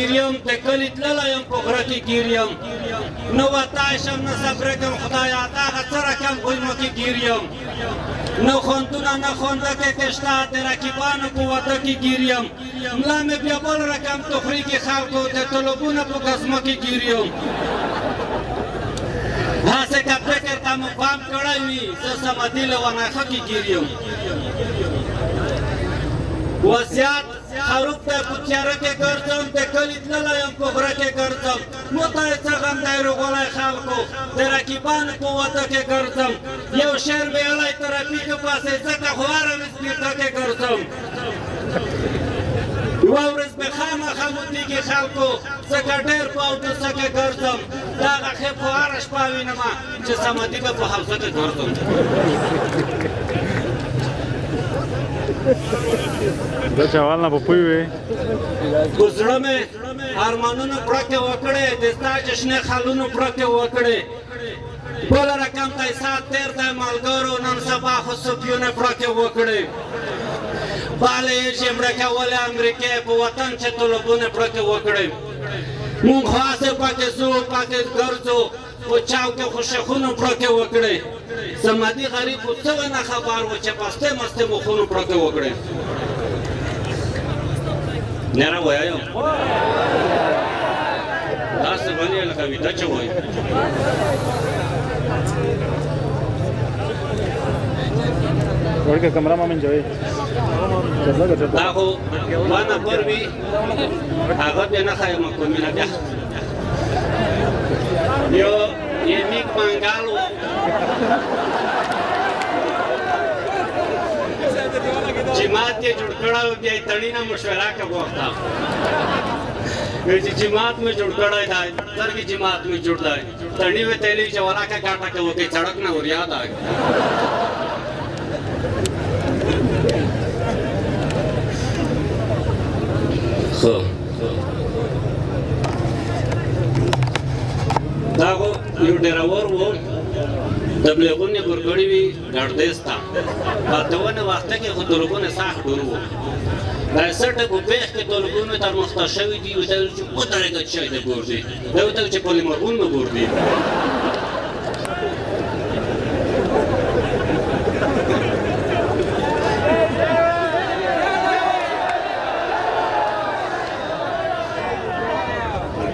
گیریم تکلیت للایم پخره کی گیریم نو وتایشم نه صبرکم خدایا تا غسرکم قیمو کی گیریم نو خوندونه نه خونده که کشته د رقیبانو په وطه کې گیریم ملا مې بیا بل رقم تخریګي خلکو د طلبونه په قسمه کې گیریم هسې که فکر ته مو پام کړی وي زه سمدي له وناخه کې گیریم وصیت خروب ته په تیاره کې ګرځم د کلي تللی یم په غره کې ګرځم نو ته یې څه غم دی روغلی خلکو د رقیبانو په وطه کې ګرځم یو شعر ویلی ترافیکو پسې ځکه خو هره ورځ بیرته کې ګرځم یوه ورځ مې خامخا مودېږي خلکو ځکه ډېر په اودسه کې ګرځم دغه خیب خو هره شپه وینمه چې سمدي به په حوزه کې ګرځم دا چاوال نه په پوی وي په زړه مې ارمانونو پړکې وکړې د ستا جشنې خالونو پړکې وکړې بله رقم ته سات تېر دی ملګرو نن سبا خو صوفیونه پړکې وکړې باله یې چې مړه کولې امریکې په وطن چې طلبونه پړکې وکړې مونږ خو هسې پکې ځو پکې ګرځو په چاو کې خو شخونو پړکې وکړې سمدي غریب خو څه نه خبر و چې پستې مستې مخونو پړکې وکړې نره ویایم داسې باندې لکه ویده چې وایي ورکه کمره ما من جوړي دا خو ما نفر وي هغه بیا نه ښایم کومینه بیا یو یمیک منګال و جماعت یې جوړ کړی و بیا یې تړي نه مشوره که غوښته چې جماعت مې جوړ کړی دی سترګې جماعت مې جوړ دی تړي وې تیلی چې ولاکه ګاټه که وکړي سړک نه وریا دی خو دا خو یو ډریور و تبلیغونه ورکړي وي ګردیز ته دونه وخته کې خو طلبونه سخت ډور وو دا سټه په پیښ کې طلبونه تر مخته شوي دي ورته چې ودرېږه چې دی ګور دی دا ورته چې پولیمرغون مه ګور دی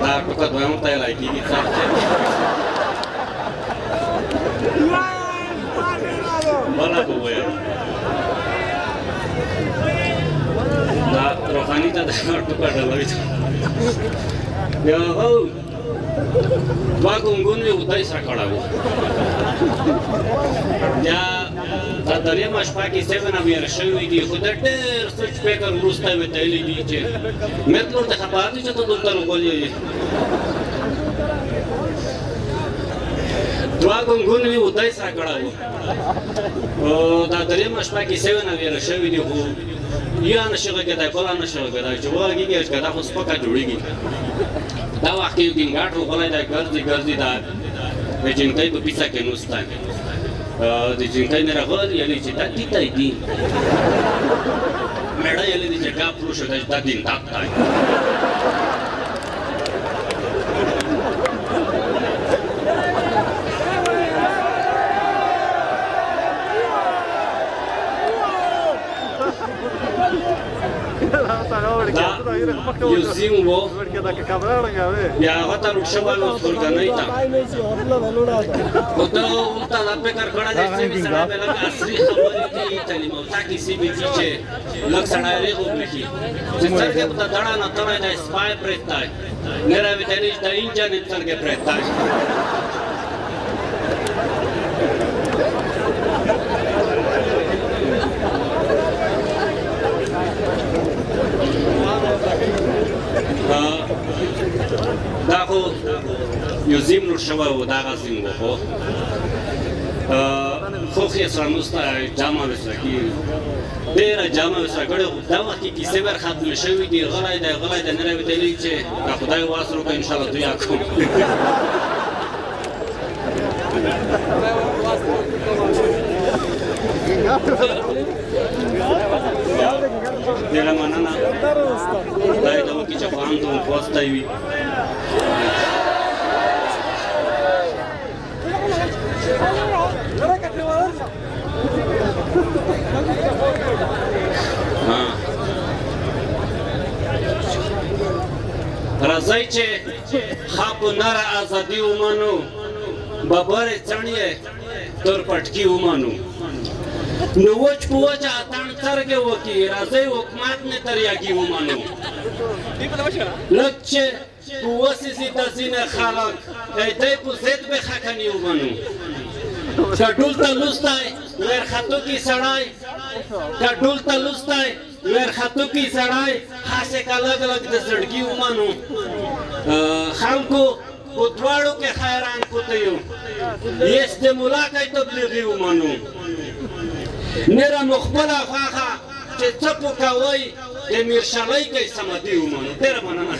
دا ټوکه دویم ته یې لایکېږي بله به ووایم دا روحاني ته دا ټوکه ډلوي بیا هو دوه ګونګون مې خدای سره کړی و بیا دا درېیمه شپه کې سیون ویره شوي دي خو دا ډېر سوچ فکر وروسته یې ویلی دي چې مطلب ته خبر دی چې ته دلته راغلی یې دوه ګونګون مې خدای سره کړی و دا درېیمه شپه کې سیون ویره شوي دي خو یا نه شغه کېدی بله نه شغه کېدی چې وغږېږي چې دا خو سپکه جوړېږي دا وخت کې یو ګینګاټ راغلی دی ګرځي ګرځي دا د جنکۍ په پیڅه کې نوست دی د جنکۍ نه راغلی یعنې چې دا تیتی دي مېړه یې دی چې ګاپ روشو دی چې دا دین تاک دی یو سیم و بیا هغه ته روټ شوی و خورګنۍ ته خو ته ورته دا فکر کړی دی چې سړی به لږ عصري خبرې کوي تعلیم او تا کیسې به دي چې لږ سړی ریغ وبرېږي چې سترګې به ته دړه نه تړی دی سپای پرېت دی نه راویدلی چې د انجن یې سترګې پرېت دی دا خو یو زیم لوټ شوی و دغه زیم و خو خوښ یې سره نوسته جامه وسره کېږي ډېره جامه وسره کړې خو دا وخت کې کیسې ور ختمې شوي دي غلی دی نه راویدلی چې که خدای واس وکړه انشاءالله دوی کوم ډېره مننه خدای دې وکړي چې افغان ته مو پوستی وي راځئ چې ښه په نره ازادي ومنو ببرې څڼې تر پټکي ومنو نو وچ په وچه اتڼ سترګې وکړي راځئ حکومت نه تریاکي ومنو لږ چې په وسیسي ته ځینې خلک دی په ضد به خکني ومنو که ډول ته لوستی ورخطو کې سړی که ډول ته لوستی ورخطو کې سړی هسې که لږ لږ د زړګي ومنو خلکو په دواړو کې خیران کوته یو یست ملا کوي تبلیغي ومنو نره مو خپله خوښه چې څه په کوئ د میرشلۍ کوي سمدي ومنو ډېره مننه